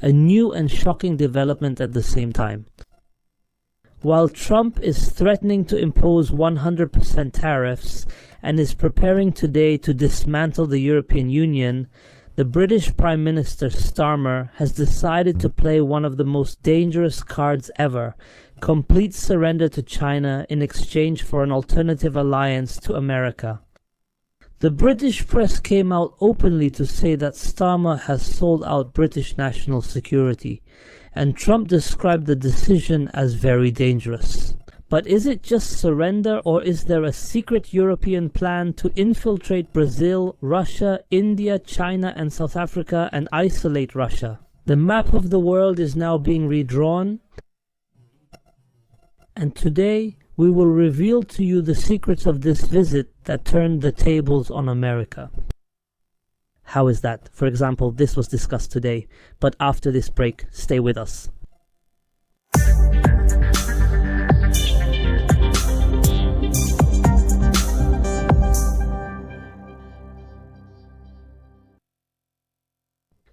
a new and shocking development at the same time. While Trump is threatening to impose 100% tariffs and is preparing today to dismantle the European Union, the British Prime Minister Starmer has decided to play one of the most dangerous cards ever: complete surrender to China in exchange for an alternative alliance to America. The British press came out openly to say that Starmer has sold out British national security, and Trump described the decision as very dangerous. But is it just surrender, or is there a secret European plan to infiltrate Brazil, Russia, India, China and South Africa and isolate Russia? The map of the world is now being redrawn, and today we will reveal to you the secrets of this visit that turned the tables on America. How is that? For example, this was discussed today, but after this break, stay with us.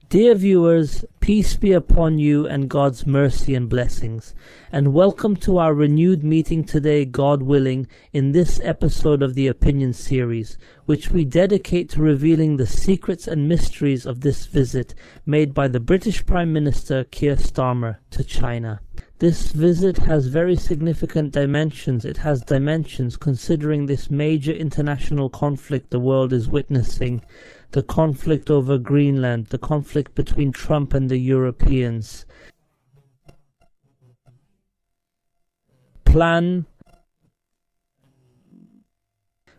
Dear viewers, peace be upon you and God's mercy and blessings, and welcome to our renewed meeting today, God willing, in this episode of the Opinion Series, which we dedicate to revealing the secrets and mysteries of this visit made by the British Prime Minister Keir Starmer to China. This visit has very significant dimensions. It has dimensions considering this major international conflict the world is witnessing. The conflict over Greenland, the conflict between Trump and the Europeans. Plan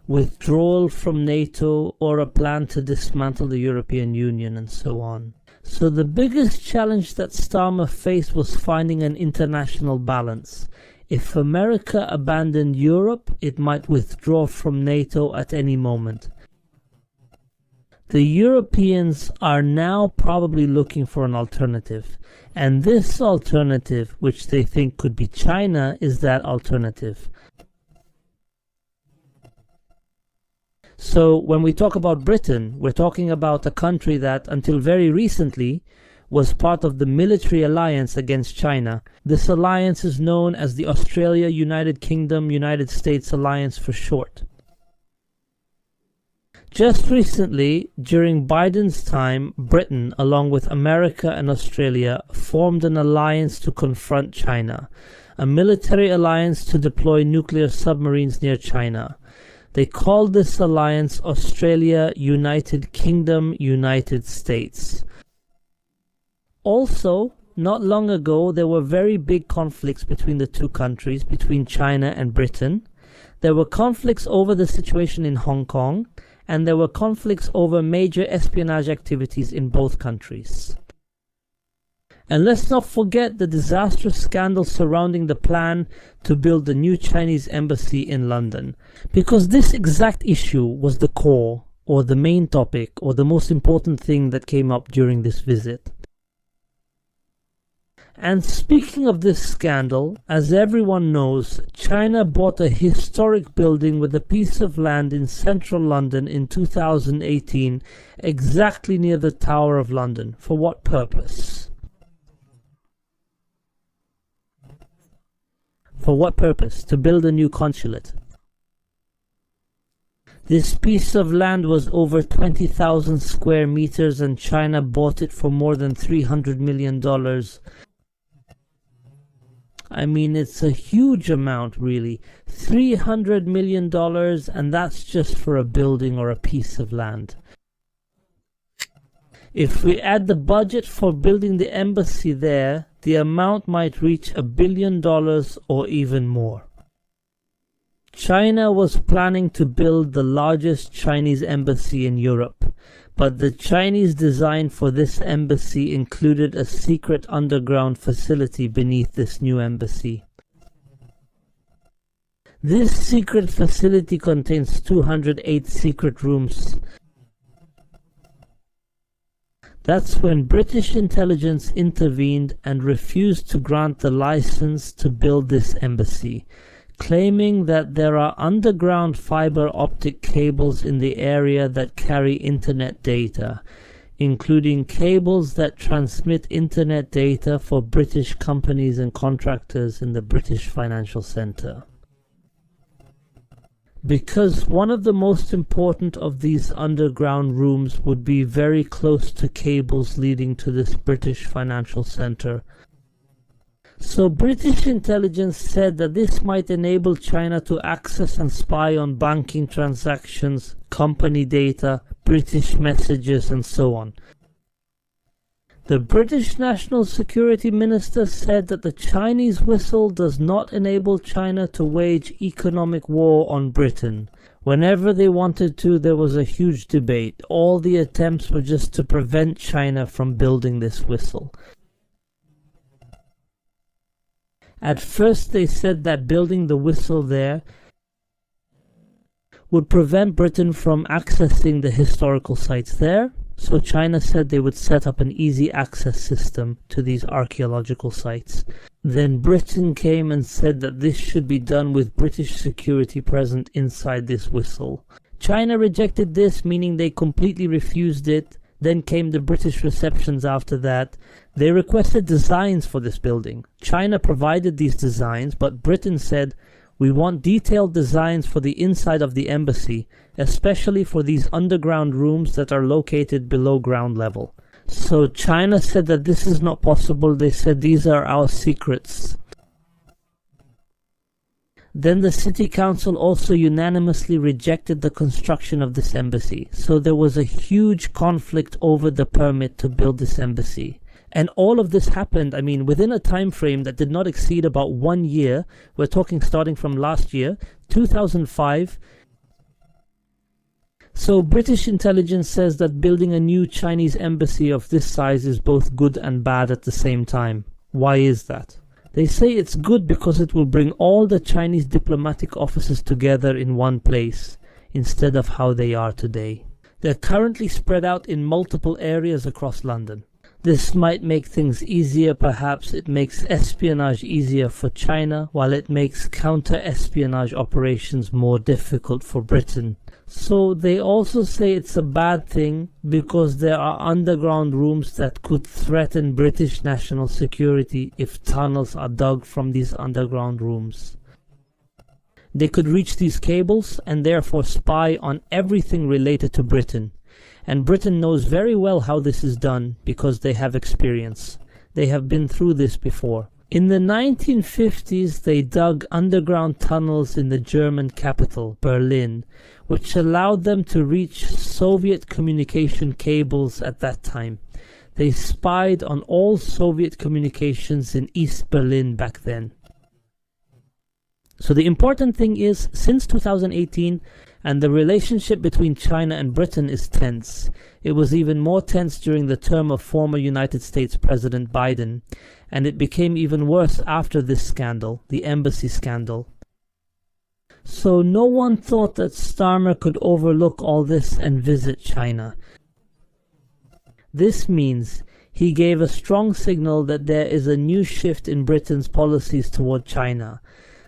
withdrawal from NATO, or a plan to dismantle the European Union, and so on. So the biggest challenge that Starmer faced was finding an international balance. If America abandoned Europe, it might withdraw from NATO at any moment. The Europeans are now probably looking for an alternative, and this alternative, which they think could be China, is that alternative. So when we talk about Britain, we're talking about a country that until very recently was part of the military alliance against China. This alliance is known as the Australia, United Kingdom, United States Alliance for short. Just recently, during Biden's time, Britain, along with America and Australia, formed an alliance to confront China, a military alliance to deploy nuclear submarines near China. They called this alliance Australia, United Kingdom, United States. Also, not long ago, there were very big conflicts between the two countries, between China and Britain. There were conflicts over the situation in Hong Kong, and there were conflicts over major espionage activities in both countries. And let's not forget the disastrous scandal surrounding the plan to build the new Chinese embassy in London, because this exact issue was the core, or the main topic, or the most important thing that came up during this visit. And speaking of this scandal, as everyone knows, China bought a historic building with a piece of land in central London in 2018, exactly near the Tower of London. For what purpose? For what purpose? To build a new consulate. This piece of land was over 20,000 square meters, and China bought it for more than $300 million. I mean, it's a huge amount, really. $300 million, and that's just for a building or a piece of land. If we add the budget for building the embassy there, the amount might reach $1 billion or even more. China was planning to build the largest Chinese embassy in Europe, but the Chinese design for this embassy included a secret underground facility beneath this new embassy. This secret facility contains 208 secret rooms. That's when British intelligence intervened and refused to grant the license to build this embassy, claiming that there are underground fiber optic cables in the area that carry internet data. including cables that transmit internet data for British companies and contractors in the British financial centre. Because one of the most important of these underground rooms would be very close to cables leading to this British financial centre. So British intelligence said that this might enable China to access and spy on banking transactions, company data, British messages, and so on. The British National Security Minister said that the Chinese whistle does not enable China to wage economic war on Britain. Whenever they wanted to, there was a huge debate. All the attempts were just to prevent China from building this whistle. At first they said that building the whistle there would prevent Britain from accessing the historical sites there. So China said they would set up an easy access system to these archaeological sites. Then Britain came and said that this should be done with British security present inside this whistle. China rejected this, meaning they completely refused it. Then came the British receptions after that. They requested designs for this building. China provided these designs, but Britain said, "We want detailed designs for the inside of the embassy, especially for these underground rooms that are located below ground level." So China said that this is not possible. They said these are our secrets. Then the city council also unanimously rejected the construction of this embassy. So there was a huge conflict over the permit to build this embassy. And all of this happened, within a time frame that did not exceed about 1 year. We're talking starting from last year, 2005. So British intelligence says that building a new Chinese embassy of this size is both good and bad at the same time. Why is that? They say it's good because it will bring all the Chinese diplomatic offices together in one place, instead of how they are today. They're currently spread out in multiple areas across London. This might make things easier, perhaps. It makes espionage easier for China, while it makes counter-espionage operations more difficult for Britain. So they also say it's a bad thing because there are underground rooms that could threaten British national security if tunnels are dug from these underground rooms. They could reach these cables and therefore spy on everything related to Britain. And Britain knows very well how this is done because they have experience. They have been through this before. In the 1950s, they dug underground tunnels in the German capital, Berlin, which allowed them to reach Soviet communication cables at that time. They spied on all Soviet communications in East Berlin back then. So the important thing is, since 2018, and the relationship between China and Britain is tense. It was even more tense during the term of former United States President Biden, and it became even worse after this scandal, the embassy scandal. So no one thought that Starmer could overlook all this and visit China. This means he gave a strong signal that there is a new shift in Britain's policies toward China.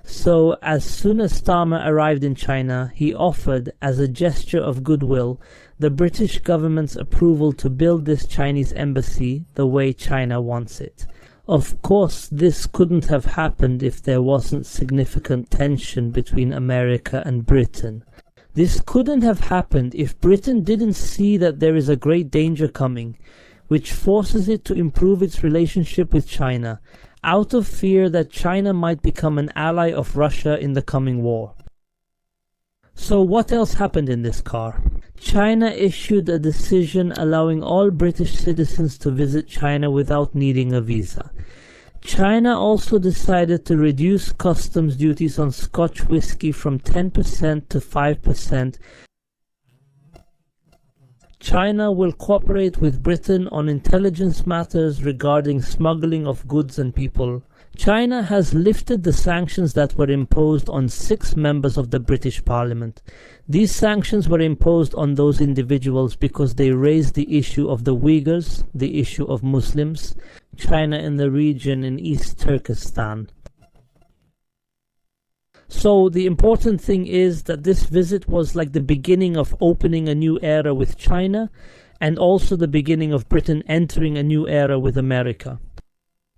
So as soon as Starmer arrived in China, he offered, as a gesture of goodwill, the British government's approval to build this Chinese embassy the way China wants it. Of course, this couldn't have happened if there wasn't significant tension between America and Britain. This couldn't have happened if Britain didn't see that there is a great danger coming, which forces it to improve its relationship with China, out of fear that China might become an ally of Russia in the coming war. So what else happened in this car? China issued a decision allowing all British citizens to visit China without needing a visa. China also decided to reduce customs duties on Scotch whisky from 10% to 5%. China will cooperate with Britain on intelligence matters regarding smuggling of goods and people. China has lifted the sanctions that were imposed on 6 members of the British Parliament. These sanctions were imposed on those individuals because they raised the issue of the Uyghurs, the issue of Muslims, China in the region in East Turkestan. So the important thing is that this visit was like the beginning of opening a new era with China, and also the beginning of Britain entering a new era with America.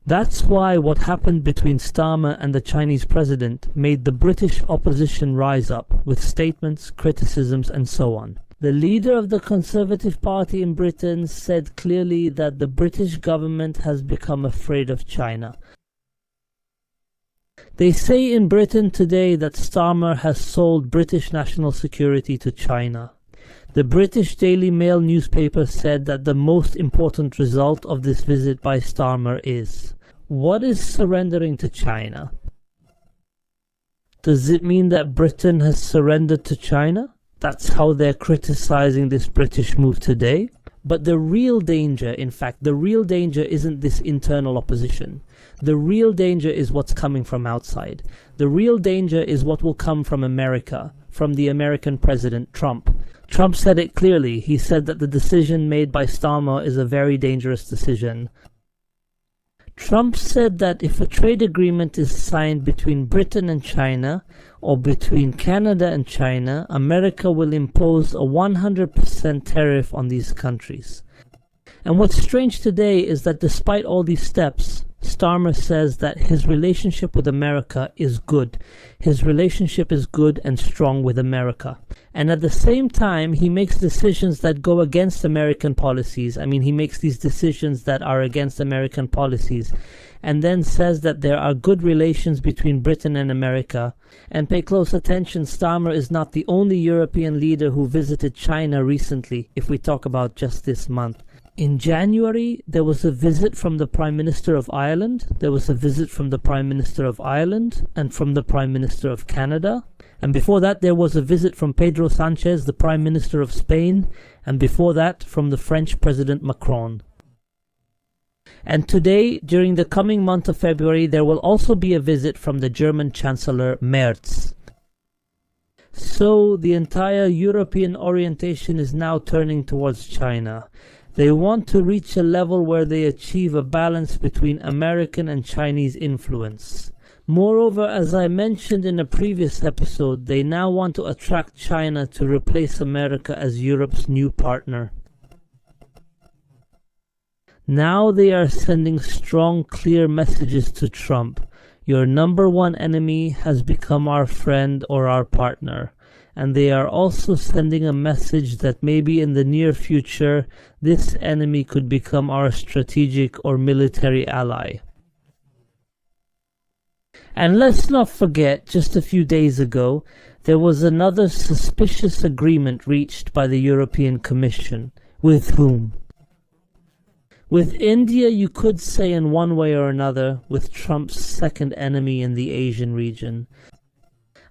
That's why what happened between Starmer and the Chinese president made the British opposition rise up with statements, criticisms, and so on. The leader of the Conservative Party in Britain said clearly that the British government has become afraid of China. They say in Britain today that Starmer has sold British national security to China. The British Daily Mail newspaper said that the most important result of this visit by Starmer is: what is surrendering to China? Does it mean that Britain has surrendered to China? That's how they're criticizing this British move today. But the real danger, in fact, the real danger isn't this internal opposition. The real danger is what's coming from outside. The real danger is what will come from America, from the American president, Trump. Trump said it clearly. He said that the decision made by Starmer is a very dangerous decision. Trump said that if a trade agreement is signed between Britain and China, or between Canada and China, America will impose a 100% tariff on these countries. And what's strange today is that despite all these steps, Starmer says that his relationship with America is good. His relationship is good and strong with America. And at the same time, he makes decisions that go against American policies. I mean, he makes these decisions that are against American policies. And then says that there are good relations between Britain and America. And pay close attention, Starmer is not the only European leader who visited China recently, if we talk about just this month. In January, there was a visit from the Prime Minister of Ireland, there was a visit from the Prime Minister of Ireland, and from the Prime Minister of Canada. And before that, there was a visit from Pedro Sanchez, the Prime Minister of Spain, and before that, from the French President Macron. And today, during the coming month of February, there will also be a visit from the German Chancellor Merz. So, the entire European orientation is now turning towards China. They want to reach a level where they achieve a balance between American and Chinese influence. Moreover, as I mentioned in a previous episode, they now want to attract China to replace America as Europe's new partner. Now they are sending strong, clear messages to Trump. Your number one enemy has become our friend or our partner. And they are also sending a message that maybe in the near future, this enemy could become our strategic or military ally. And let's not forget, just a few days ago, there was another suspicious agreement reached by the European Commission. With whom? With India, you could say in one way or another, with Trump's second enemy in the Asian region.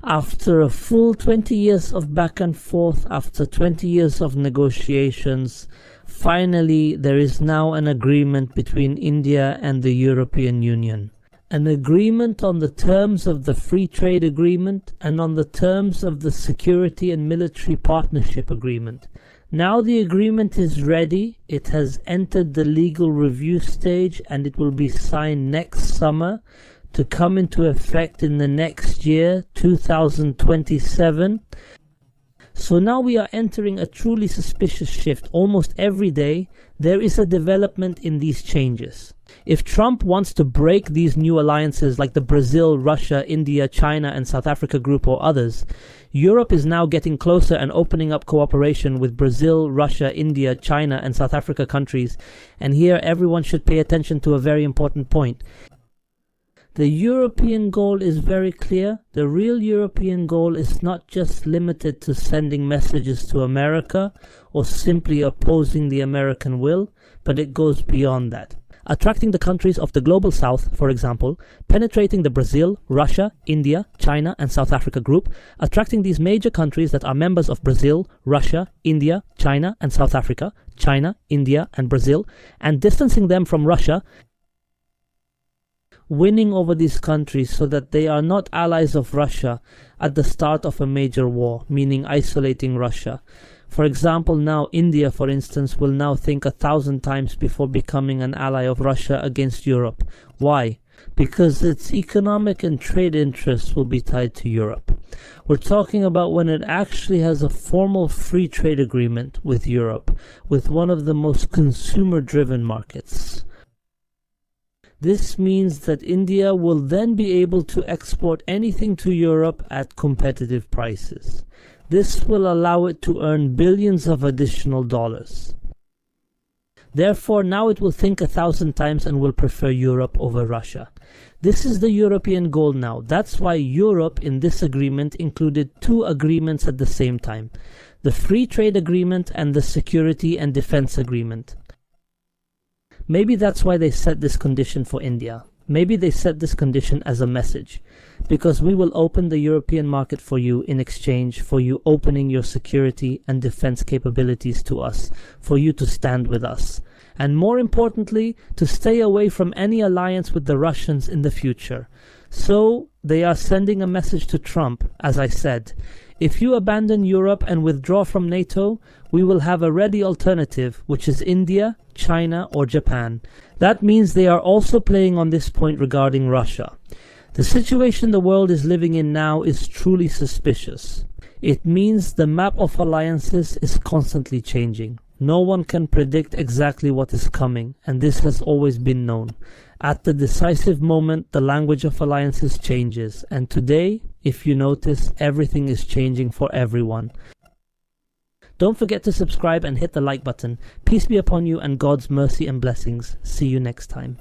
After a full 20 years of back and forth, after 20 years of negotiations, finally there is now an agreement between India and the European Union. An agreement on the terms of the free trade agreement and on the terms of the security and military partnership agreement. Now the agreement is ready, it has entered the legal review stage, and it will be signed next summer to come into effect in the next year, 2027. So now we are entering a truly suspicious shift. Almost every day, there is a development in these changes. If Trump wants to break these new alliances like the Brazil, Russia, India, China, and South Africa group or others, Europe is now getting closer and opening up cooperation with Brazil, Russia, India, China, and South Africa countries. And here everyone should pay attention to a very important point. The European goal is very clear. The real European goal is not just limited to sending messages to America or simply opposing the American will, but it goes beyond that. Attracting the countries of the global south, for example, penetrating the Brazil, Russia, India, China, and South Africa group, attracting these major countries that are members of Brazil, Russia, India, China, and South Africa, China, India, and Brazil, and distancing them from Russia, winning over these countries so that they are not allies of Russia at the start of a major war, meaning isolating Russia. For example, now India, for instance, will now think 1,000 times before becoming an ally of Russia against Europe. Why? Because its economic and trade interests will be tied to Europe. We're talking about when it actually has a formal free trade agreement with Europe, with one of the most consumer-driven markets. This means that India will then be able to export anything to Europe at competitive prices. This will allow it to earn billions of additional dollars. Therefore, now it will think 1,000 times and will prefer Europe over Russia. This is the European goal now. That's why Europe in this agreement included two agreements at the same time: the free trade agreement and the security and defense agreement. Maybe that's why they set this condition for India. Maybe they set this condition as a message, because we will open the European market for you in exchange for you opening your security and defense capabilities to us, for you to stand with us, and more importantly, to stay away from any alliance with the Russians in the future. So they are sending a message to Trump, as I said. If you abandon Europe and withdraw from NATO, we will have a ready alternative, which is India, China, or Japan. That means they are also playing on this point regarding Russia. The situation the world is living in now is truly suspicious. It means the map of alliances is constantly changing. No one can predict exactly what is coming, and this has always been known. At the decisive moment, the language of alliances changes, and today, if you notice, everything is changing for everyone. Don't forget to subscribe and hit the like button. Peace be upon you and God's mercy and blessings. See you next time.